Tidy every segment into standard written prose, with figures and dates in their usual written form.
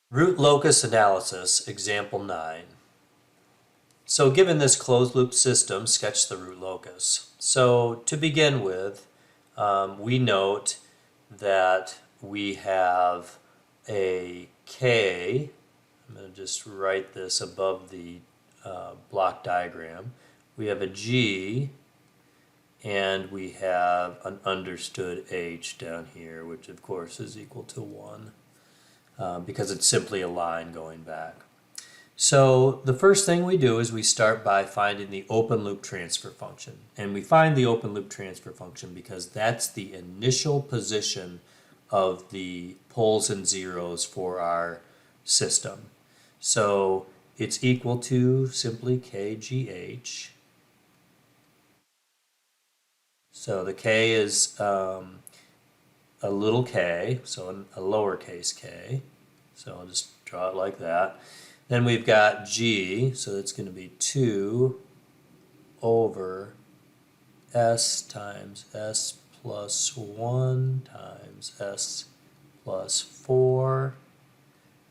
Root Locus Analysis, Example 9. So given this closed loop system, sketch the root locus. So to begin with, we note that we have a K. I'm going to just write this above the block diagram. We have a G, and we have an understood H down here, which of course is equal to 1. Because it's simply a line going back. So the first thing we do is we start by finding the open loop transfer function. And we find the open loop transfer function because that's the initial position of the poles and zeros for our system. So it's equal to simply KGH. So the K is a little k, so a lowercase k. So I'll just draw it like that. Then we've got G, so that's going to be 2 over S times S plus 1 times S plus 4,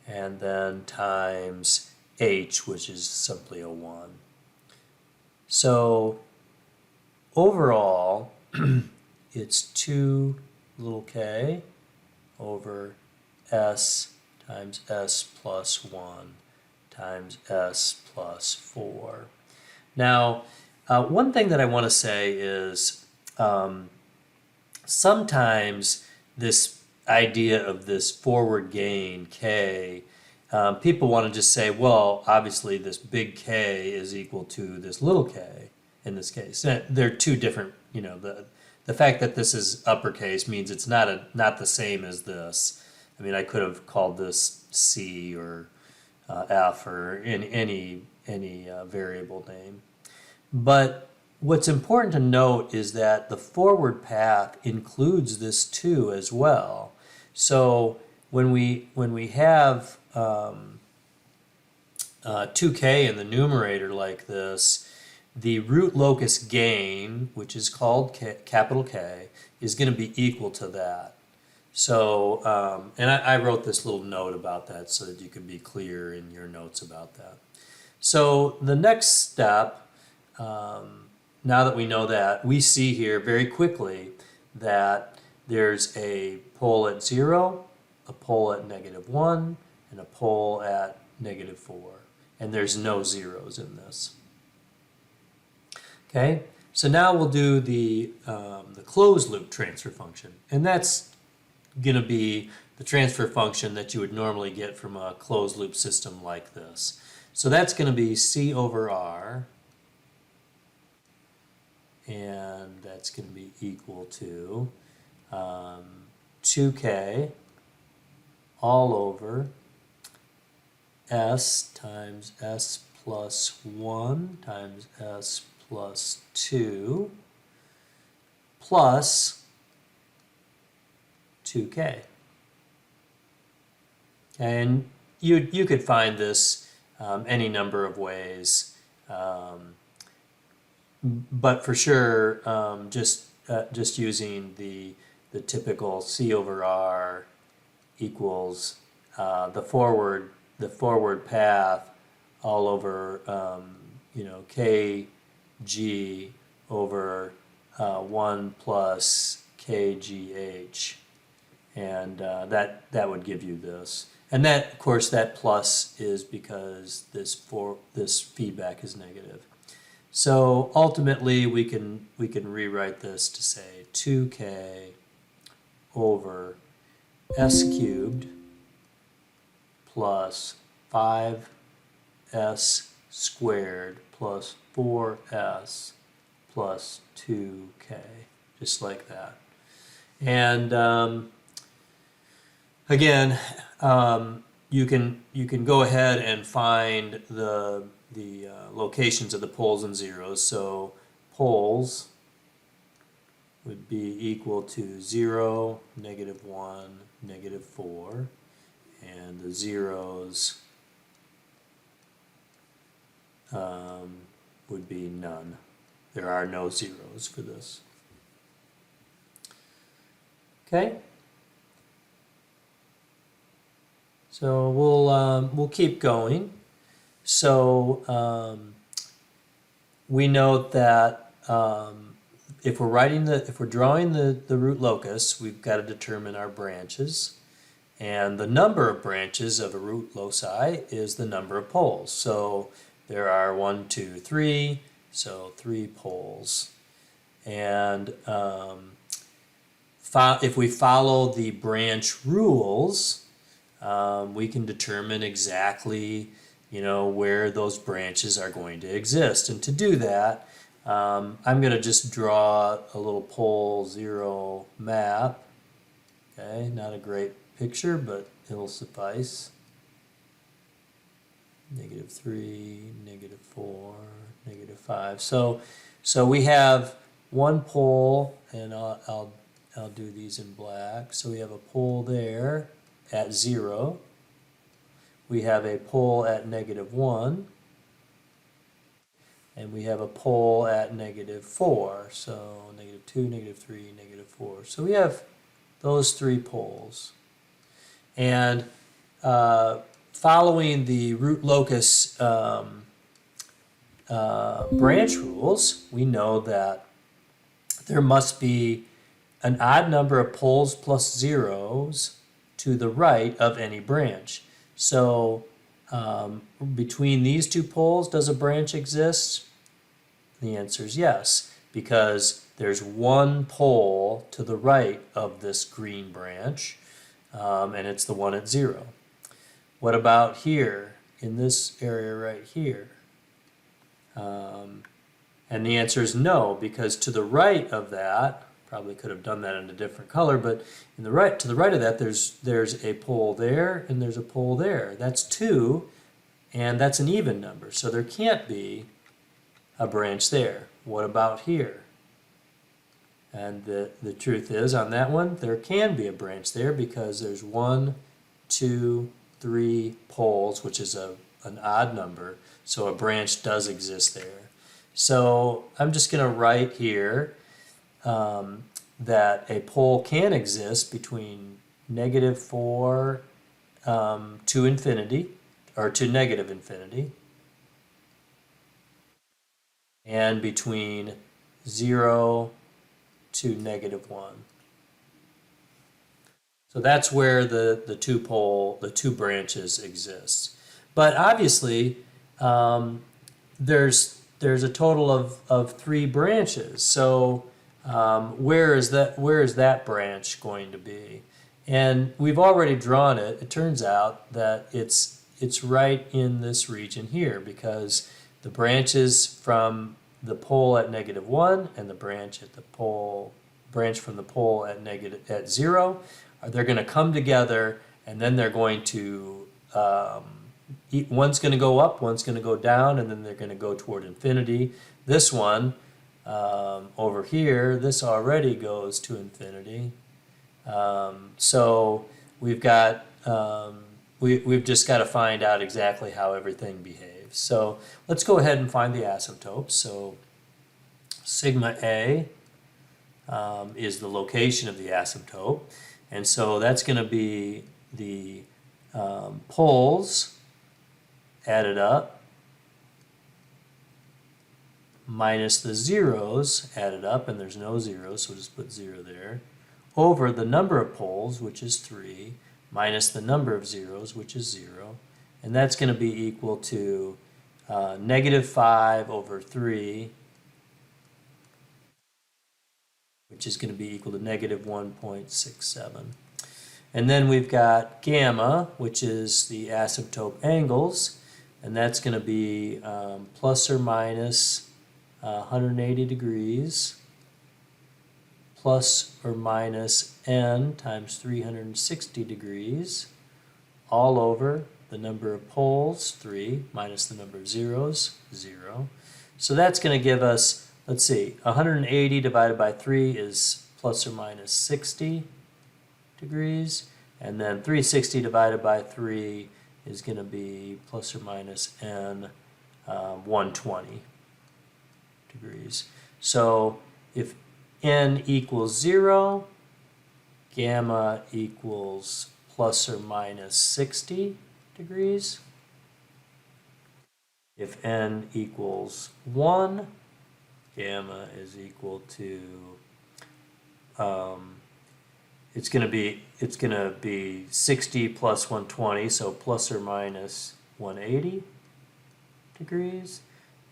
and then times H, which is simply a 1. So overall, it's 2 little k over S times S plus 1 times S plus 4. Now, one thing that I want to say is sometimes this idea of this forward gain K, people want to just say, well, obviously this big K is equal to this little k in this case. They're two different, the fact that this is uppercase means it's not the same as this. I mean, I could have called this C or F or in any variable name. But what's important to note is that the forward path includes this too as well. So when we have 2k in the numerator like this, the root locus gain, which is called capital K, is going to be equal to that. So, and I wrote this little note about that so that you can be clear in your notes about that. So the next step, now that we know that, we see here very quickly that there's a pole at 0, a pole at -1, and a pole at -4. And there's no zeros in this. Okay, so now we'll do the closed loop transfer function. And that's going to be the transfer function that you would normally get from a closed loop system like this. So that's going to be C over R, and that's going to be equal to 2k all over S times S plus 1 times S plus 2 plus 2k. And you could find this any number of ways, but for sure, just using the typical C over R equals the forward path all over kg over 1 plus kgh. And that would give you this. And that, of course, that plus is because this feedback is negative. So ultimately, we can rewrite this to say 2k over s cubed plus 5s squared plus 4s plus 2k, just like that. And again, you can go ahead and find the locations of the poles and zeros. So poles would be equal to 0, -1, -4, and the zeros would be none. There are no zeros for this. Okay? So we'll keep going. So we note that if we're drawing the root locus, we've got to determine our branches. And the number of branches of a root loci is the number of poles. So there are 1, 2, 3, so 3 poles. And if we follow the branch rules, we can determine exactly, where those branches are going to exist. And to do that, I'm going to just draw a little pole 0 map. Okay, not a great picture, but it'll suffice. -3, -4, -5. So we have one pole, and I'll do these in black. So we have a pole there at 0. We have a pole at -1. And we have a pole at -4. So -2, -3, -4. So we have those 3 poles. And following the root locus branch rules, we know that there must be an odd number of poles plus zeros to the right of any branch. So between these 2 poles, does a branch exist? The answer is yes, because there's one pole to the right of this green branch, and it's the one at 0. What about here, in this area right here? And the answer is no, because to the right of that, probably could have done that in a different color, but to the right of that, there's a pole there and there's a pole there. That's 2, and that's an even number, so there can't be a branch there. What about here? And the truth is, on that one, there can be a branch there because there's 1, 2, 3 poles, which is an odd number, so a branch does exist there. So I'm just going to write here that a pole can exist between -4 to infinity, or to -infinity, and between 0 to -1. So that's where the two branches exist. But obviously, there's a total of 3 branches. So where is that branch going to be? And we've already drawn it. It turns out that it's right in this region here, because the branches from the pole at -1 and the branch from the pole at 0, they're going to come together, and then they're going to one's going to go up, one's going to go down, and then they're going to go toward infinity. This one over here, this already goes to infinity. So we've got we've just got to find out exactly how everything behaves. So let's go ahead and find the asymptotes. So sigma A is the location of the asymptote, and so that's going to be the poles added up minus the zeros added up, and there's no zeros, so we'll just put 0 there, over the number of poles, which is 3, minus the number of zeros, which is 0, and that's going to be equal to -5 over 3, which is going to be equal to -1.67. And then we've got gamma, which is the asymptote angles, and that's going to be plus or minus 180 degrees, plus or minus n times 360 degrees, all over the number of poles, 3, minus the number of zeros, 0. So that's going to give us, let's see, 180 divided by 3 is plus or minus 60 degrees, and then 360 divided by 3 is going to be plus or minus n 120 degrees. So if n equals 0, gamma equals plus or minus 60 degrees. If n equals 1, gamma is equal to, it's going to be 60 plus 120, so plus or minus 180 degrees.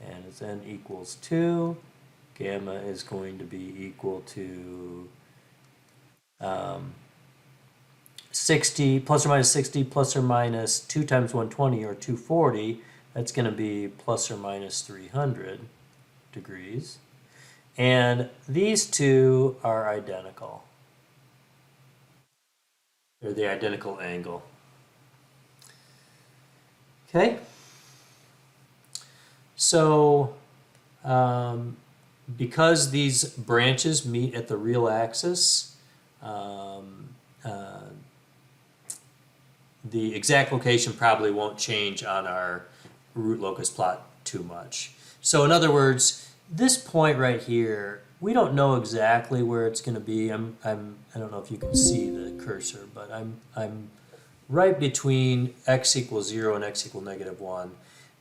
And as n equals 2, gamma is going to be equal to 60 plus or minus 60 plus or minus 2 times 120, or 240. That's going to be plus or minus 300 degrees. And these two are identical. They're the identical angle. Okay. So because these branches meet at the real axis, the exact location probably won't change on our root locus plot too much. So in other words, this point right here, we don't know exactly where it's going to be. I don't know if you can see the cursor, but I'm right between x equals 0 and x equals -1.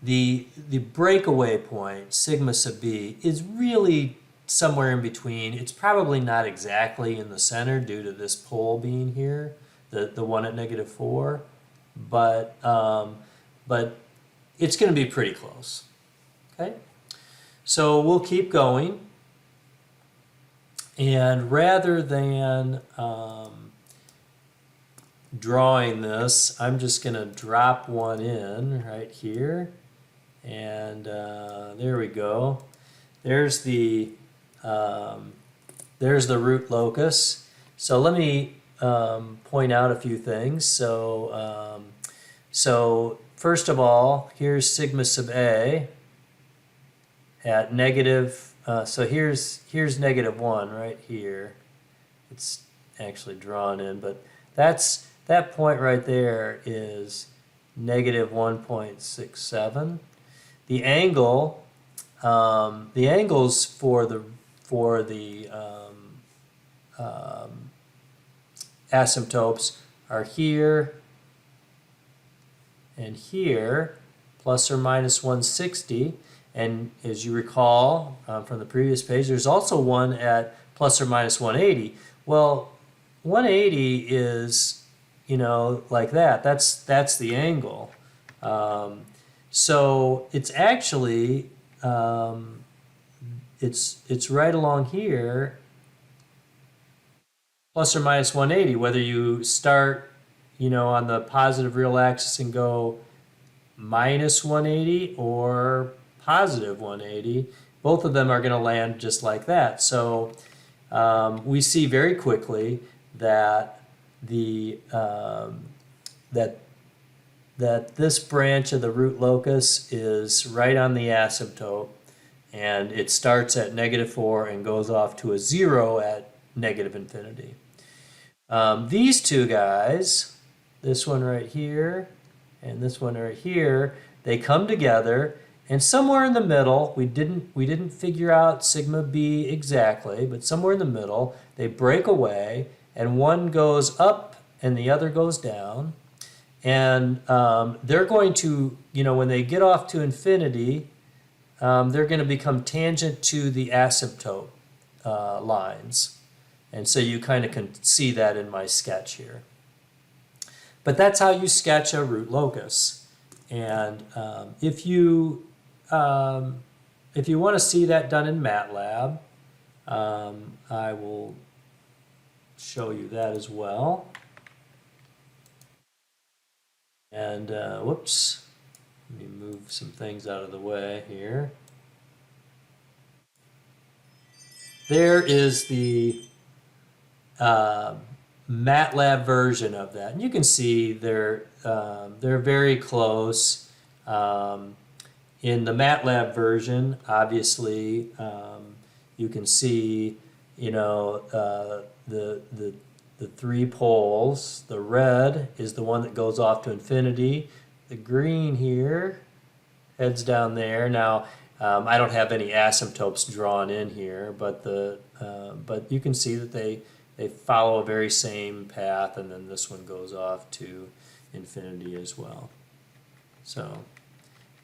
The breakaway point, sigma sub b, is really somewhere in between. It's probably not exactly in the center due to this pole being here, the one at -4, but it's going to be pretty close. Okay, so we'll keep going, and rather than drawing this, I'm just going to drop one in right here, and there we go. There's the root locus. So let me point out a few things. So first of all, here's sigma sub a at negative. So here's -1 right here. It's actually drawn in, but that point right there is -1.67. The angle, the angles for the asymptotes are here and here, plus or minus 160. And as you recall from the previous page, there's also one at plus or minus 180. Well, 180 is, like that. That's the angle. So it's actually it's right along here, plus or minus 180. Whether you start, on the positive real axis and go minus 180 or positive 180, both of them are going to land just like that. So we see very quickly that that this branch of the root locus is right on the asymptote, and it starts at -4 and goes off to a 0 at -infinity. These two guys, this one right here and this one right here, they come together, and somewhere in the middle, we didn't figure out sigma b exactly, but somewhere in the middle, they break away, and one goes up and the other goes down. And they're going to, when they get off to infinity, they're going to become tangent to the asymptote lines. And so you kind of can see that in my sketch here. But that's how you sketch a root locus. And if you want to see that done in MATLAB, I will show you that as well. And whoops, let me move some things out of the way here. There is the MATLAB version of that, and you can see they're very close. In the MATLAB version, obviously, you can see, the three poles. The red is the one that goes off to infinity. The green here heads down there. Now, I don't have any asymptotes drawn in here, but but you can see that they follow a very same path, and then this one goes off to infinity as well. So,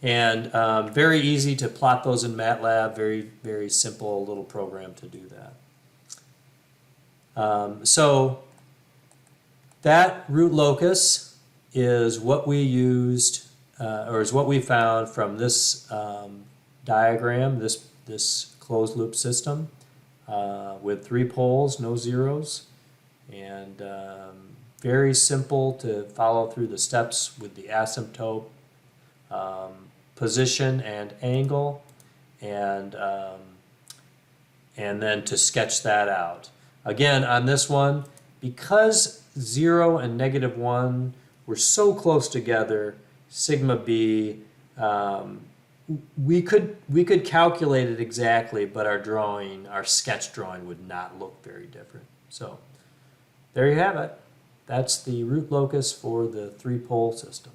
and very easy to plot those in MATLAB, very simple little program to do that. So that root locus is what we used, or is what we found from this diagram, this closed loop system with 3 poles, no zeros, and very simple to follow through the steps with the asymptote, position and angle, and then to sketch that out. Again, on this one, because 0 and -1 were so close together, sigma b, we could calculate it exactly, but our sketch drawing would not look very different. So there you have it. That's the root locus for the 3-pole system.